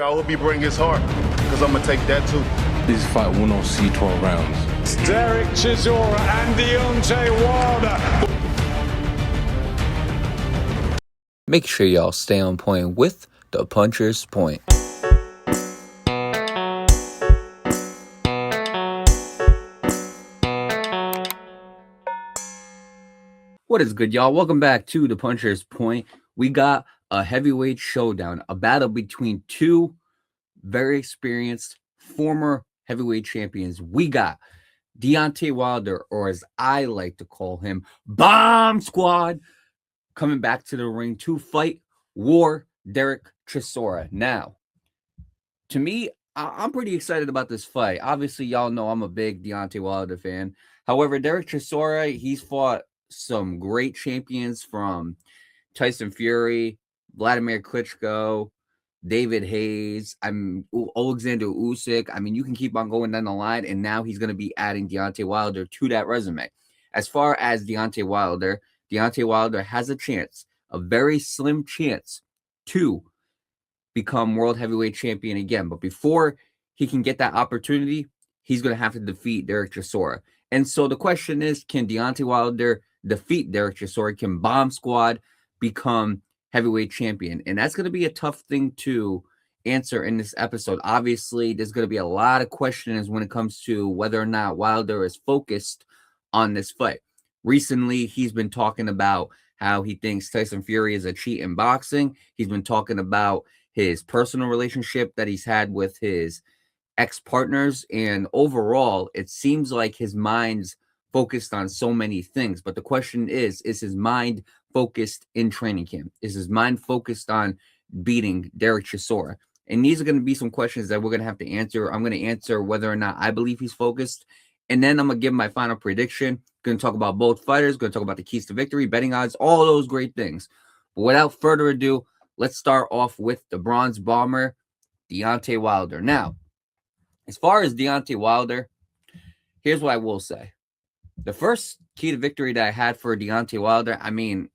I hope he bring his heart, because I'm going to take that too. This fight will not see 12 rounds. It's Derek Chisora and Deontay Wilder. Make sure y'all stay on point with the Puncher's Point. What is good, y'all? Welcome back to the Puncher's Point. We got a heavyweight showdown, a battle between two very experienced former heavyweight champions. We got Deontay Wilder, or as I like to call him, Bomb Squad, coming back to the ring to fight War Derek Chisora. Now, to me, I'm pretty excited about this fight. Obviously, y'all know I'm a big Deontay Wilder fan. However, Derek Chisora, he's fought some great champions from Tyson Fury, Vladimir Klitschko, David Hayes, Alexander Usyk. I mean, you can keep on going down the line, and now he's going to be adding Deontay Wilder to that resume. As far as Deontay Wilder has a chance, a very slim chance, to become world heavyweight champion again. But before he can get that opportunity, he's going to have to defeat Derek Chisora. And so the question is, can Deontay Wilder defeat Derek Chisora? Can Bomb Squad become heavyweight champion? And that's going to be a tough thing to answer in this episode. Obviously, there's going to be a lot of questions when it comes to whether or not Wilder is focused on this fight. Recently, he's been talking about how he thinks Tyson Fury is a cheat in boxing. He's been talking about his personal relationship that he's had with his ex-partners. And overall, it seems like his mind's focused on so many things. But the question is his mind focused in training camp? Is his mind focused on beating Derek Chisora? And these are going to be some questions that we're going to have to answer. I'm going to answer whether or not I believe he's focused. And then I'm going to give my final prediction. Going to talk about both fighters. Going to talk about the keys to victory, betting odds, all those great things. But without further ado, let's start off with the Bronze Bomber, Deontay Wilder. Now, as far as Deontay Wilder, here's what I will say. The first key to victory that I had for Deontay Wilder, I mean,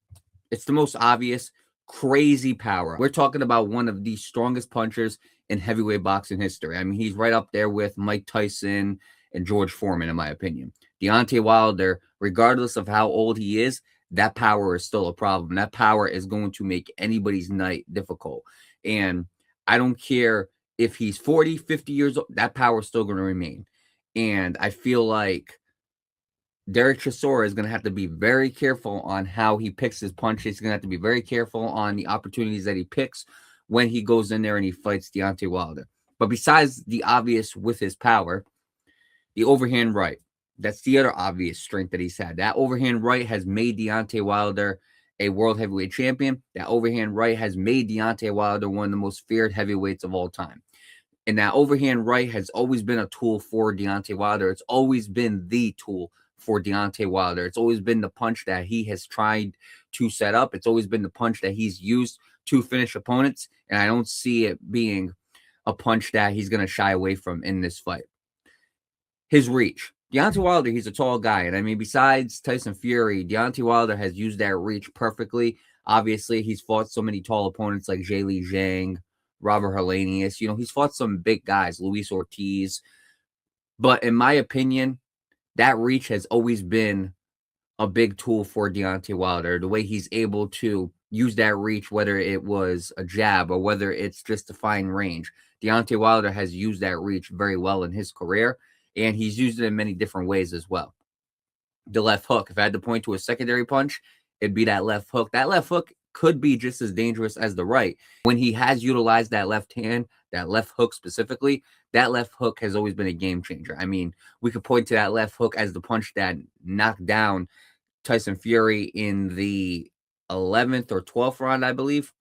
it's the most obvious, crazy power. We're talking about one of the strongest punchers in heavyweight boxing history. I mean, he's right up there with Mike Tyson and George Foreman, in my opinion. Deontay Wilder, regardless of how old he is, that power is still a problem. That power is going to make anybody's night difficult. And I don't care if he's 40, 50 years old, that power is still going to remain. And I feel like Derek Chisora is going to have to be very careful on how he picks his punches. He's going to have to be very careful on the opportunities that he picks when he goes in there and he fights Deontay Wilder. But besides the obvious with his power, the overhand right, that's the other obvious strength that he's had. That overhand right has made Deontay Wilder a world heavyweight champion. That overhand right has made Deontay Wilder one of the most feared heavyweights of all time. And that overhand right has always been a tool for Deontay Wilder. It's always been the tool for Deontay Wilder. It's always been the punch that he has tried to set up. It's always been the punch that he's used to finish opponents. And I don't see it being a punch that he's going to shy away from in this fight. His reach. Deontay Wilder, he's a tall guy. And I mean, besides Tyson Fury, Deontay Wilder has used that reach perfectly. Obviously, he's fought so many tall opponents like Zhilei Zhang, Robert Helenius. You know, he's fought some big guys, Luis Ortiz. But in my opinion, that reach has always been a big tool for Deontay Wilder. The way he's able to use that reach, whether it was a jab or whether it's just a fine range. Deontay Wilder has used that reach very well in his career, and he's used it in many different ways as well. The left hook, if I had to point to a secondary punch, it'd be that left hook. That left hook could be just as dangerous as the right. When he has utilized that left hand, that left hook specifically, that left hook has always been a game changer. I mean, we could point to that left hook as the punch that knocked down Tyson Fury in the 11th or 12th round, I believe.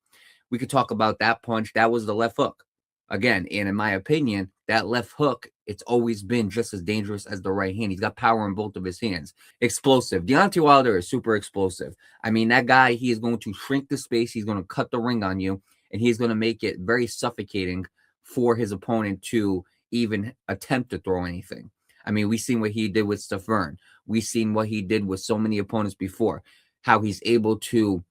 We could talk about that punch. That was the left hook. Again, and in my opinion, that left hook, it's always been just as dangerous as the right hand. He's got power in both of his hands. Explosive. Deontay Wilder is super explosive. I mean, that guy, he is going to shrink the space. He's going to cut the ring on you, and he's going to make it very suffocating for his opponent to even attempt to throw anything. I mean, we've seen what he did with Stefan. We've seen what he did with so many opponents before, how he's able to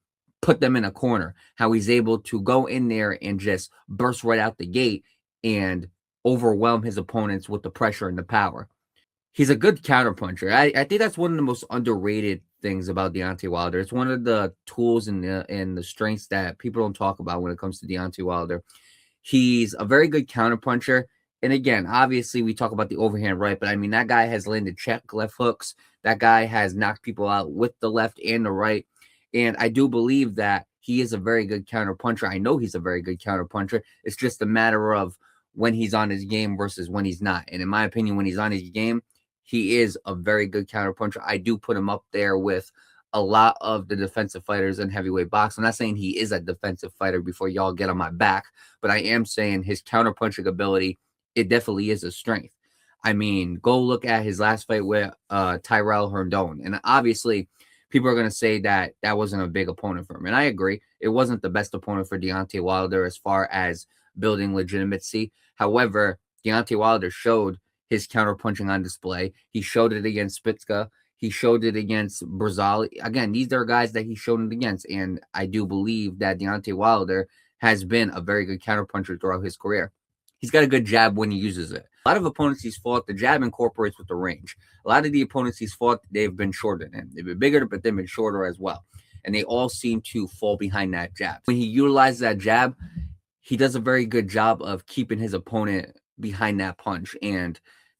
put them in a corner, how he's able to go in there and just burst right out the gate and overwhelm his opponents with the pressure and the power. He's a good counterpuncher. I think that's one of the most underrated things about Deontay Wilder. It's one of the tools and the strengths that people don't talk about when it comes to Deontay Wilder. He's a very good counterpuncher. And again, obviously, we talk about the overhand right, but I mean, that guy has landed check left hooks. That guy has knocked people out with the left and the right. And I do believe that he is a very good counterpuncher. I know he's a very good counterpuncher. It's just a matter of when he's on his game versus when he's not. And in my opinion, when he's on his game, he is a very good counterpuncher. I do put him up there with a lot of the defensive fighters in heavyweight boxing. I'm not saying he is a defensive fighter before y'all get on my back, but I am saying his counterpunching ability, it definitely is a strength. I mean, go look at his last fight with Tyrrell Herndon. And obviously, people are going to say that that wasn't a big opponent for him. And I agree. It wasn't the best opponent for Deontay Wilder as far as building legitimacy. However, Deontay Wilder showed his counterpunching on display. He showed it against Spitzka. He showed it against Brazil. Again, these are guys that he showed it against. And I do believe that Deontay Wilder has been a very good counterpuncher throughout his career. He's got a good jab when he uses it. A lot of opponents he's fought, the jab incorporates with the range. A lot of the opponents he's fought, they've been shorter than him. They've been bigger, but they've been shorter as well. And they all seem to fall behind that jab. When he utilizes that jab, he does a very good job of keeping his opponent behind that punch. And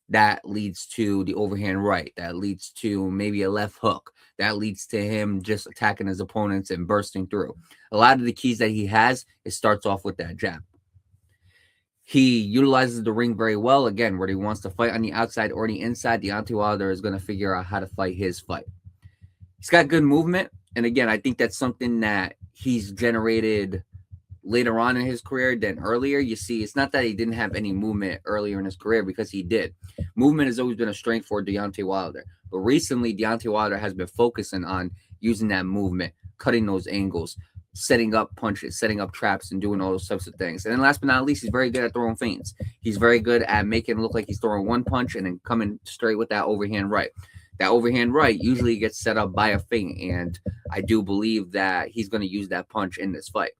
that leads to the overhand right. That leads to maybe a left hook. That leads to him just attacking his opponents and bursting through. A lot of the keys that he has, it starts off with that jab. He utilizes the ring very well. Again, whether he wants to fight on the outside or the inside, Deontay Wilder is going to figure out how to fight his fight. He's got good movement. And again, I think that's something that he's generated later on in his career than earlier. You see, it's not that he didn't have any movement earlier in his career, because he did. Movement has always been a strength for Deontay Wilder. But recently, Deontay Wilder has been focusing on using that movement, cutting those angles, setting up punches, setting up traps, and doing all those types of things. And then last but not least, he's very good at throwing feints. He's very good at making it look like he's throwing one punch and then coming straight with that overhand right. That overhand right usually gets set up by a feint, and I do believe that he's going to use that punch in this fight.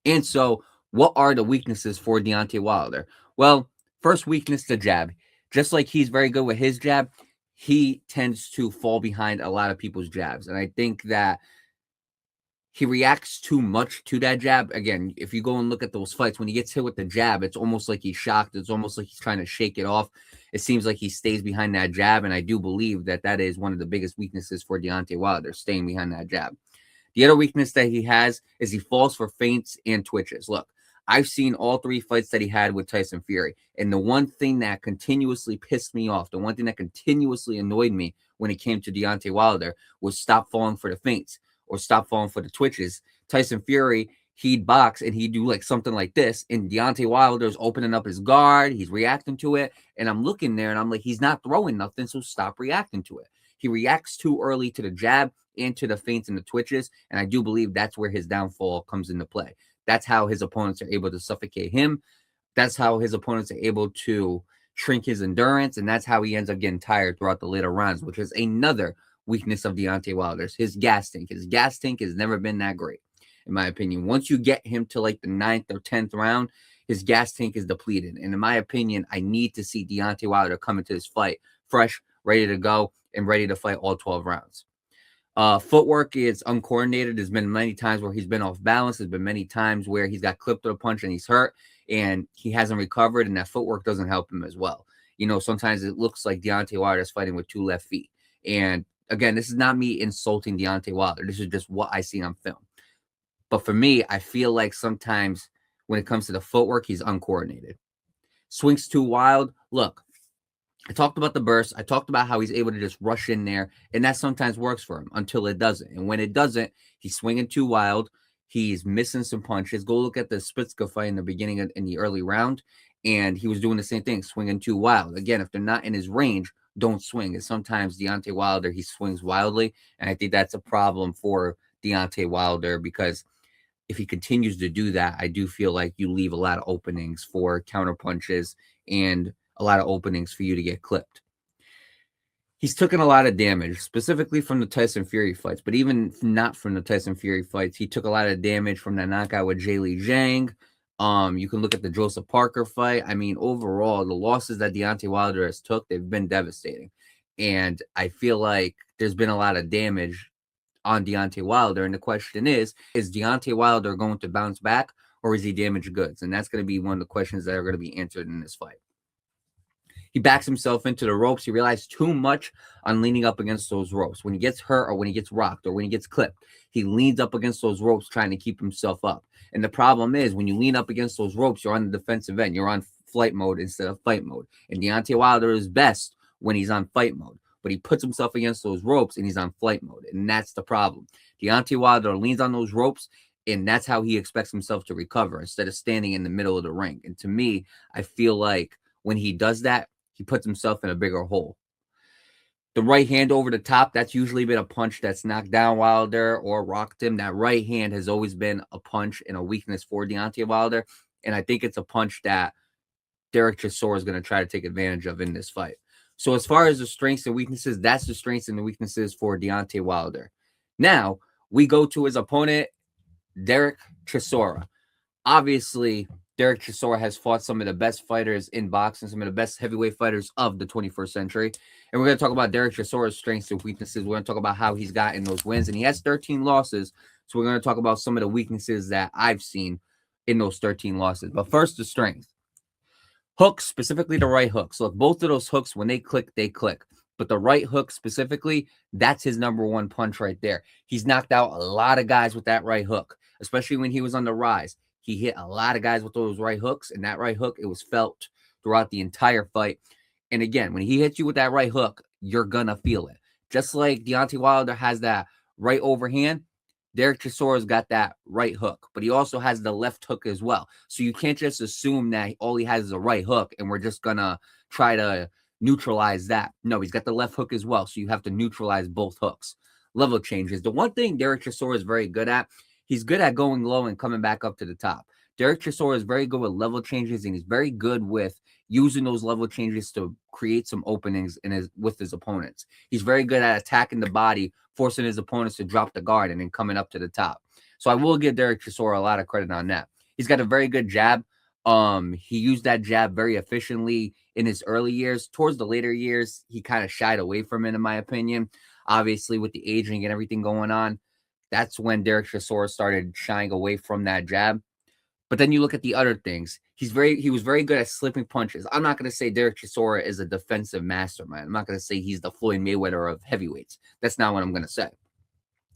And so, what are the weaknesses for Deontay Wilder? Well, first weakness, the jab. Just like he's very good with his jab, he tends to fall behind a lot of people's jabs. And I think that he reacts too much to that jab. Again, if you go and look at those fights, when he gets hit with the jab, it's almost like he's shocked. It's almost like he's trying to shake it off. It seems like he stays behind that jab, and I do believe that that is one of the biggest weaknesses for Deontay Wilder, staying behind that jab. The other weakness that he has is he falls for feints and twitches. Look, I've seen all three fights that he had with Tyson Fury, and the one thing that continuously pissed me off, the one thing that continuously annoyed me when it came to Deontay Wilder was stop falling for the feints or stop falling for the twitches. Tyson Fury, he'd box and he'd do like something like this, and Deontay Wilder's opening up his guard, he's reacting to it, and I'm looking there and I'm like, he's not throwing nothing, so stop reacting to it. He reacts too early to the jab and to the feints and the twitches, and I do believe that's where his downfall comes into play. That's how his opponents are able to suffocate him. That's how his opponents are able to shrink his endurance, and that's how he ends up getting tired throughout the later rounds, which is another weakness of Deontay Wilder's. His gas tank. His gas tank has never been that great, in my opinion. Once you get him to like the 9th or 10th round, his gas tank is depleted. And in my opinion, I need to see Deontay Wilder come into this fight fresh, ready to go, and ready to fight all 12 rounds. Footwork is uncoordinated. There's been many times where he's been off balance. There's been many times where he's got clipped with a punch and he's hurt and he hasn't recovered, and that footwork doesn't help him as well. You know, sometimes it looks like Deontay Wilder is fighting with two left feet. And again, this is not me insulting Deontay Wilder. This is just what I see on film. But for me, I feel like sometimes when it comes to the footwork, he's uncoordinated. Swings too wild. Look, I talked about the burst. I talked about how he's able to just rush in there, and that sometimes works for him until it doesn't. And when it doesn't, he's swinging too wild. He's missing some punches. Go look at the Spitzka fight in the beginning in the early round, and he was doing the same thing, swinging too wild. Again, if they're not in his range, don't swing. And sometimes Deontay Wilder, he swings wildly, and I think that's a problem for Deontay Wilder, because if he continues to do that, I do feel like you leave a lot of openings for counter punches and a lot of openings for you to get clipped. He's taken a lot of damage, specifically from the Tyson Fury fights, but even not from the Tyson Fury fights, he took a lot of damage from that knockout with Jaylee Zhang. You can look at the Joseph Parker fight. I mean, overall, the losses that Deontay Wilder has took, they've been devastating. And I feel like there's been a lot of damage on Deontay Wilder. And the question is Deontay Wilder going to bounce back, or is he damaged goods? And that's going to be one of the questions that are going to be answered in this fight. He backs himself into the ropes. He relies too much on leaning up against those ropes. When he gets hurt or when he gets rocked or when he gets clipped, he leans up against those ropes trying to keep himself up. And the problem is when you lean up against those ropes, you're on the defensive end. You're on flight mode instead of fight mode. And Deontay Wilder is best when he's on fight mode. But he puts himself against those ropes and he's on flight mode. And that's the problem. Deontay Wilder leans on those ropes, and that's how he expects himself to recover instead of standing in the middle of the ring. And to me, I feel like when he does that, he puts himself in a bigger hole. The right hand over the top, that's usually been a punch that's knocked down Wilder or rocked him. That right hand has always been a punch and a weakness for Deontay Wilder. And I think it's a punch that Derek Chisora is going to try to take advantage of in this fight. So as far as the strengths and weaknesses, that's the strengths and the weaknesses for Deontay Wilder. Now, we go to his opponent, Derek Chisora. Obviously, Derek Chisora has fought some of the best fighters in boxing, some of the best heavyweight fighters of the 21st century. And we're going to talk about Derek Chisora's strengths and weaknesses. We're going to talk about how he's gotten those wins. And he has 13 losses. So we're going to talk about some of the weaknesses that I've seen in those 13 losses. But first, the strength. Hooks, specifically the right hooks. Look, both of those hooks, when they click, they click. But the right hook specifically, that's his number one punch right there. He's knocked out a lot of guys with that right hook, especially when he was on the rise. He hit a lot of guys with those right hooks, and that right hook, it was felt throughout the entire fight. And again, when he hits you with that right hook, you're going to feel it. Just like Deontay Wilder has that right overhand, Derek Chisora's got that right hook, but he also has the left hook as well. So you can't just assume that all he has is a right hook, and we're just going to try to neutralize that. No, he's got the left hook as well, so you have to neutralize both hooks. Level changes. The one thing Derek Chisora is very good at, he's good at going low and coming back up to the top. Derek Chisora is very good with level changes, and he's very good with using those level changes to create some openings with his opponents. He's very good at attacking the body, forcing his opponents to drop the guard and then coming up to the top. So I will give Derek Chisora a lot of credit on that. He's got a very good jab. He used that jab very efficiently in his early years. Towards the later years, he kind of shied away from it, in my opinion. Obviously, with the aging and everything going on, that's when Derek Chisora started shying away from that jab. But then you look at the other things. He was very good at slipping punches. I'm not going to say Derek Chisora is a defensive mastermind. I'm not going to say he's the Floyd Mayweather of heavyweights. That's not what I'm going to say.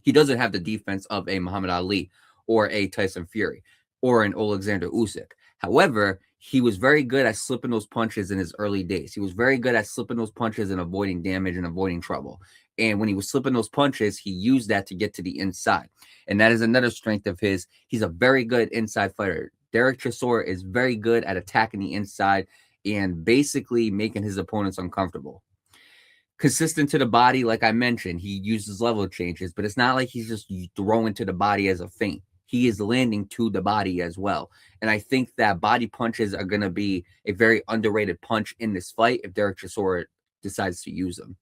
He doesn't have the defense of a Muhammad Ali or a Tyson Fury or an Alexander Usyk. However, he was very good at slipping those punches in his early days. He was very good at slipping those punches and avoiding damage and avoiding trouble. And when he was slipping those punches, he used that to get to the inside. And that is another strength of his. He's a very good inside fighter. Derek Chisora is very good at attacking the inside and basically making his opponents uncomfortable. Consistent to the body, like I mentioned, he uses level changes, but it's not like he's just throwing to the body as a feint. He is landing to the body as well. And I think that body punches are going to be a very underrated punch in this fight if Derek Chisora decides to use them.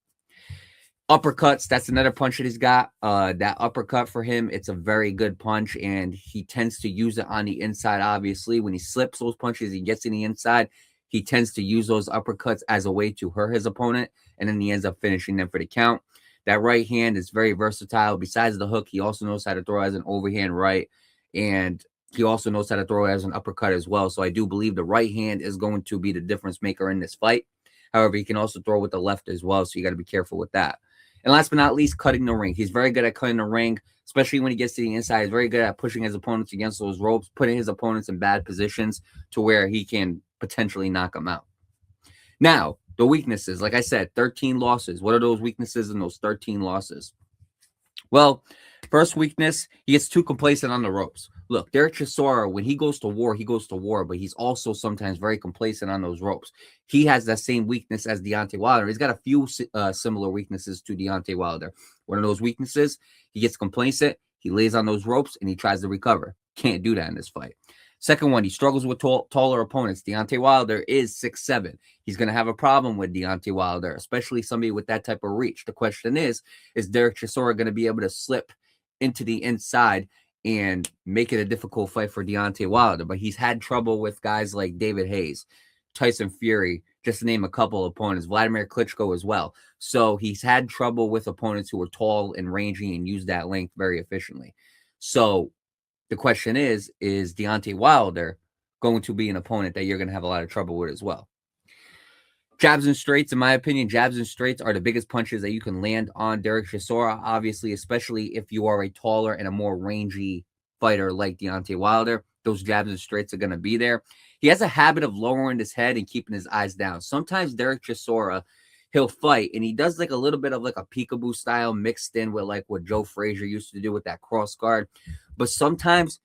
Uppercuts, that's another punch that he's got. That uppercut for him, it's a very good punch, and he tends to use it on the inside, obviously. When he slips those punches, he gets in the inside. He tends to use those uppercuts as a way to hurt his opponent, and then he ends up finishing them for the count. That right hand is very versatile. Besides the hook, he also knows how to throw as an overhand right, and he also knows how to throw as an uppercut as well. So I do believe the right hand is going to be the difference maker in this fight. However, he can also throw with the left as well, so you got to be careful with that. And last but not least, cutting the ring. He's very good at cutting the ring, especially when he gets to the inside. He's very good at pushing his opponents against those ropes, putting his opponents in bad positions to where he can potentially knock them out. Now, the weaknesses. Like I said, 13 losses. What are those weaknesses in those 13 losses? Well, first weakness, he gets too complacent on the ropes. Look, Derek Chisora, when he goes to war, but he's also sometimes very complacent on those ropes. He has that same weakness as Deontay Wilder. He's got a few similar weaknesses to Deontay Wilder. One of those weaknesses, he gets complacent, he lays on those ropes, and he tries to recover. Can't do that in this fight. Second one, he struggles with taller opponents. Deontay Wilder is 6'7". He's going to have a problem with Deontay Wilder, especially somebody with that type of reach. The question is Derek Chisora going to be able to slip into the inside and make it a difficult fight for Deontay Wilder? But he's had trouble with guys like David Hayes, Tyson Fury, just to name a couple of opponents, Vladimir Klitschko as well. So he's had trouble with opponents who are tall and rangy and use that length very efficiently. So the question is Deontay Wilder going to be an opponent that you're going to have a lot of trouble with as well? Jabs and straights, in my opinion, jabs and straights are the biggest punches that you can land on Derek Chisora, obviously, especially if you are a taller and a more rangy fighter like Deontay Wilder. Those jabs and straights are going to be there. He has a habit of lowering his head and keeping his eyes down. Sometimes Derek Chisora, he'll fight, and he does like a little bit of like a peekaboo style mixed in with like what Joe Frazier used to do with that cross guard. But sometimes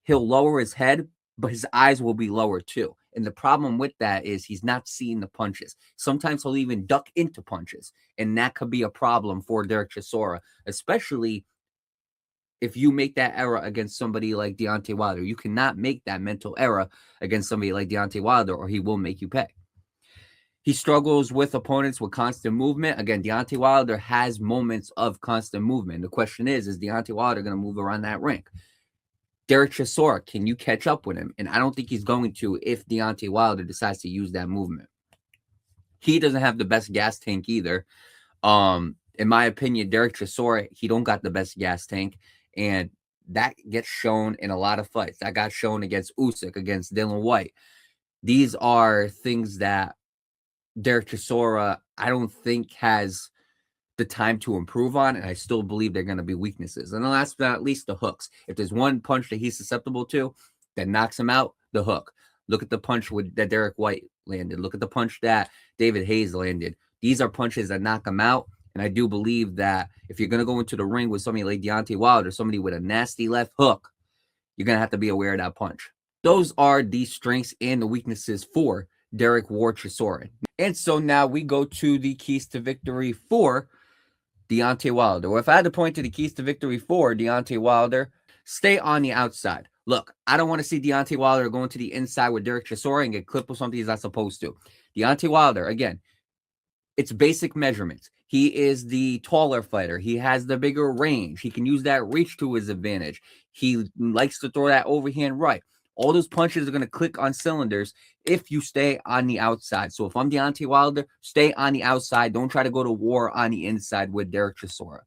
he'll lower his head, but his eyes will be lower too. And the problem with that is he's not seeing the punches. Sometimes he'll even duck into punches, and that could be a problem for Derek Chisora, especially if you make that error against somebody like Deontay Wilder. You cannot make that mental error against somebody like Deontay Wilder, or he will make you pay. He struggles with opponents with constant movement. Again, Deontay Wilder has moments of constant movement. The question is Deontay Wilder going to move around that ring? Derek Chisora, can you catch up with him? And I don't think he's going to if Deontay Wilder decides to use that movement. He doesn't have the best gas tank either. In my opinion, Derek Chisora, he don't got the best gas tank. And that gets shown in a lot of fights. That got shown against Usyk, against Dillian Whyte. These are things that Derek Chisora, I don't think, has the time to improve on, and I still believe they're going to be weaknesses. And last but not least, the hooks. If there's one punch that he's susceptible to that knocks him out, the hook. Look at the punch that Derek White landed. Look at the punch that David Hayes landed. These are punches that knock him out, and I do believe that if you're going to go into the ring with somebody like Deontay Wilder, somebody with a nasty left hook, you're going to have to be aware of that punch. Those are the strengths and the weaknesses for Derek Chisora. And so now we go to the keys to victory for Deontay Wilder. Well, if I had to point to the keys to victory for Deontay Wilder, stay on the outside. Look, I don't want to see Deontay Wilder going to the inside with Derek Chisora and get clipped with something he's not supposed to. Deontay Wilder, again, it's basic measurements. He is the taller fighter. He has the bigger range. He can use that reach to his advantage. He likes to throw that overhand right. All those punches are going to click on cylinders if you stay on the outside. So if I'm Deontay Wilder, stay on the outside. Don't try to go to war on the inside with Derek Chisora.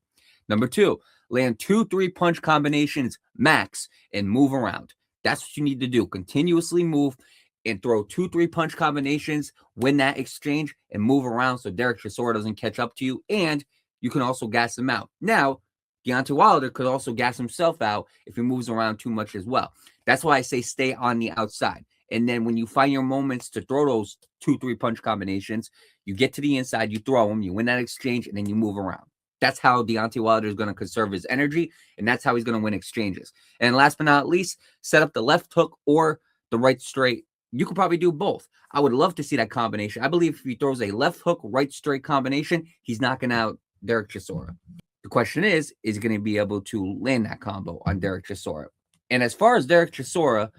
Number 2, land 2-3 punch combinations max and move around. That's what you need to do. Continuously move and throw 2-3 punch combinations, win that exchange, and move around so Derek Chisora doesn't catch up to you. And you can also gas him out. Now, Deontay Wilder could also gas himself out if he moves around too much as well. That's why I say stay on the outside. And then when you find your moments to throw those 2-3 punch combinations, you get to the inside, you throw them, you win that exchange, and then you move around. That's how Deontay Wilder is going to conserve his energy, and that's how he's going to win exchanges. And last but not least, set up the left hook or the right straight. You could probably do both. I would love to see that combination. I believe if he throws a left hook, right straight combination, he's knocking out Derek Chisora. The question is he going to be able to land that combo on Derek Chisora? And as far as Derek Chisora,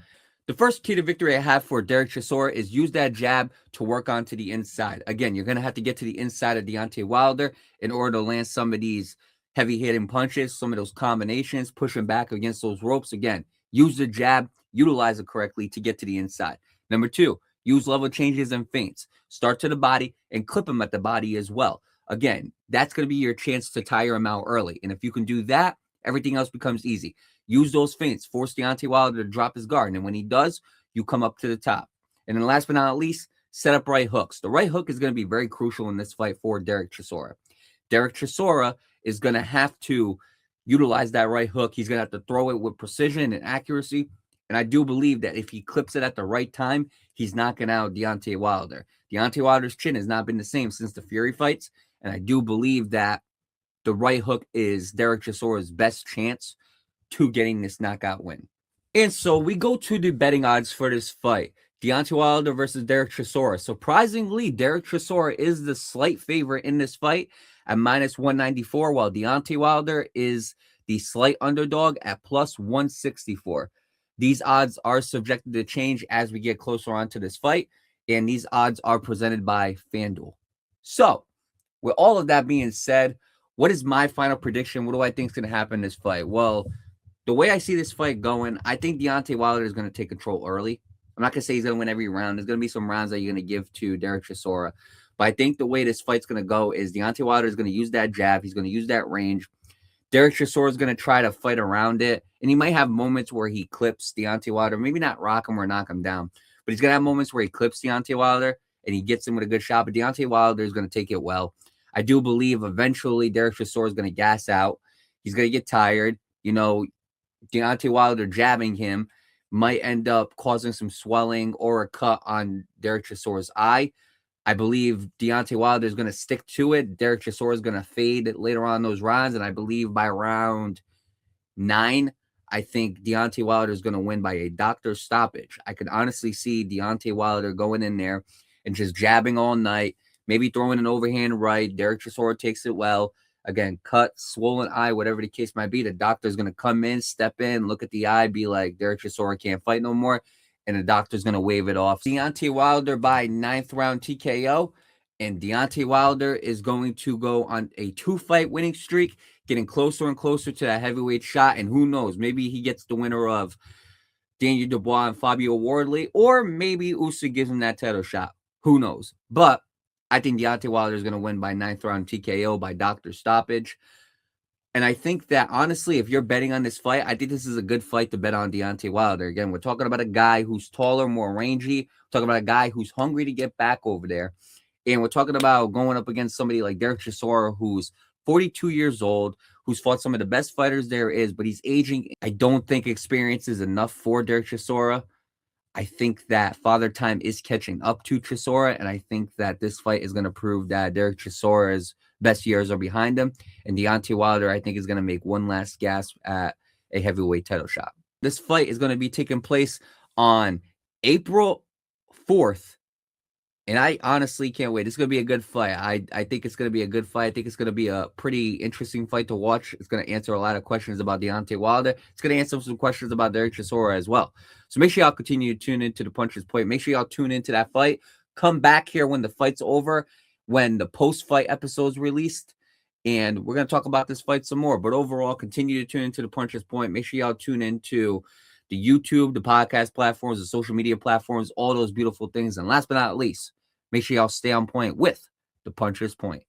the first key to victory I have for Derek Chisora is use that jab to work onto the inside. Again, you're going to have to get to the inside of Deontay Wilder in order to land some of these heavy-hitting punches, some of those combinations, pushing back against those ropes. Again, use the jab, utilize it correctly to get to the inside. Number 2, use level changes and feints. Start to the body and clip him at the body as well. Again, that's going to be your chance to tire him out early. And if you can do that, everything else becomes easy. Use those feints. Force Deontay Wilder to drop his guard. And when he does, you come up to the top. And then last but not least, set up right hooks. The right hook is going to be very crucial in this fight for Derek Chisora. Derek Chisora is going to have to utilize that right hook. He's going to have to throw it with precision and accuracy. And I do believe that if he clips it at the right time, he's knocking out Deontay Wilder. Deontay Wilder's chin has not been the same since the Fury fights. And I do believe that the right hook is Derek Chisora's best chance to getting this knockout win. And so we go to the betting odds for this fight. Deontay Wilder versus Derek Chisora. Surprisingly, Derek Chisora is the slight favorite in this fight at -194, while Deontay Wilder is the slight underdog at +164. These odds are subjected to change as we get closer onto this fight, and these odds are presented by FanDuel. So, with all of that being said, what is my final prediction? What do I think is going to happen in this fight? Well, the way I see this fight going, I think Deontay Wilder is going to take control early. I'm not going to say he's going to win every round. There's going to be some rounds that you're going to give to Derek Chisora. But I think the way this fight's going to go is Deontay Wilder is going to use that jab. He's going to use that range. Derek Chisora is going to try to fight around it. And he might have moments where he clips Deontay Wilder. Maybe not rock him or knock him down. But he's going to have moments where he clips Deontay Wilder and he gets him with a good shot. But Deontay Wilder is going to take it well. I do believe eventually Derek Chisora is going to gas out. He's going to get tired. You know, Deontay Wilder jabbing him might end up causing some swelling or a cut on Derek Chisora's eye. I believe Deontay Wilder is going to stick to it. Derek Chisora is going to fade later on those rounds. And I believe by round 9, I think Deontay Wilder is going to win by a doctor's stoppage. I could honestly see Deontay Wilder going in there and just jabbing all night, maybe throwing an overhand right. Derek Chisora takes it well. Again, cut, swollen eye, whatever the case might be. The doctor's going to come in, step in, look at the eye, be like, Derek Chisora can't fight no more. And the doctor's going to wave it off. Deontay Wilder by 9th round TKO. And Deontay Wilder is going to go on a 2-fight winning streak, getting closer and closer to that heavyweight shot. And who knows, maybe he gets the winner of Daniel Dubois and Fabio Wardley. Or maybe Usyk gives him that title shot. Who knows? But I think Deontay Wilder is going to win by 9th round TKO by doctor stoppage. And I think that, honestly, if you're betting on this fight, I think this is a good fight to bet on Deontay Wilder. Again, we're talking about a guy who's taller, more rangy. We're talking about a guy who's hungry to get back over there. And we're talking about going up against somebody like Derek Chisora, who's 42 years old, who's fought some of the best fighters there is, but he's aging. I don't think experience is enough for Derek Chisora. I think that Father Time is catching up to Chisora, and I think that this fight is going to prove that Derek Chisora's best years are behind him, and Deontay Wilder, I think, is going to make one last gasp at a heavyweight title shot. This fight is going to be taking place on April 4th, and I honestly can't wait. It's going to be a good fight. I think it's going to be a good fight. I think it's going to be a pretty interesting fight to watch. It's going to answer a lot of questions about Deontay Wilder. It's going to answer some questions about Derek Chisora as well. So make sure y'all continue to tune into the Puncher's Point. Make sure y'all tune into that fight. Come back here when the fight's over, when the post-fight episode's released, and we're going to talk about this fight some more. But overall, continue to tune into the Puncher's Point. Make sure y'all tune into the YouTube, the podcast platforms, the social media platforms, all those beautiful things. And last but not least, make sure y'all stay on point with the Puncher's Point.